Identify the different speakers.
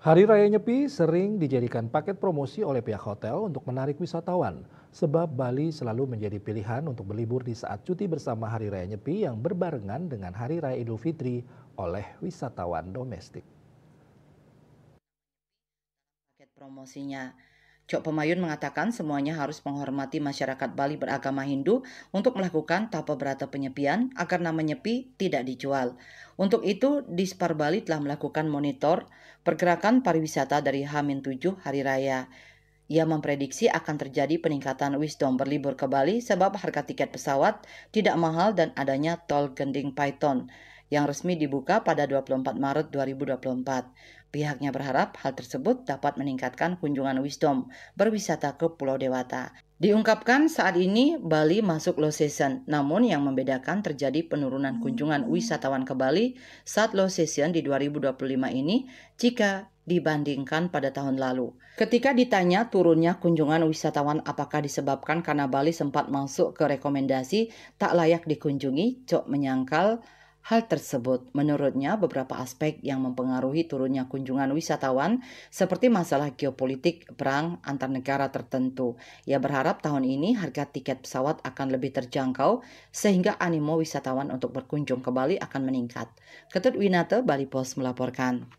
Speaker 1: Hari Raya Nyepi sering dijadikan paket promosi oleh pihak hotel untuk menarik wisatawan. Sebab Bali selalu menjadi pilihan untuk berlibur di saat cuti bersama Hari Raya Nyepi yang berbarengan dengan Hari Raya Idul Fitri oleh wisatawan domestik.
Speaker 2: Paket promosinya. Cok Pemayun mengatakan semuanya harus menghormati masyarakat Bali beragama Hindu untuk melakukan tapa berata penyepian agar nama nyepi tidak dijual. Untuk itu, Dispar Bali telah melakukan monitor pergerakan pariwisata dari H-7 Hari Raya. Ia memprediksi akan terjadi peningkatan wisdom berlibur ke Bali sebab harga tiket pesawat tidak mahal dan adanya tol Gending Python yang resmi dibuka pada 24 Maret 2024. Pihaknya berharap hal tersebut dapat meningkatkan kunjungan wisdom berwisata ke Pulau Dewata. Diungkapkan saat ini Bali masuk low season, namun yang membedakan terjadi penurunan kunjungan wisatawan ke Bali saat low season di 2025 ini jika dibandingkan pada tahun lalu. Ketika ditanya turunnya kunjungan wisatawan apakah disebabkan karena Bali sempat masuk ke rekomendasi tak layak dikunjungi, Cok menyangkal hal tersebut. Menurutnya, beberapa aspek yang mempengaruhi turunnya kunjungan wisatawan seperti masalah geopolitik perang antar negara tertentu. Ia berharap tahun ini harga tiket pesawat akan lebih terjangkau sehingga animo wisatawan untuk berkunjung ke Bali akan meningkat. Ketut Winata, Bali Post melaporkan.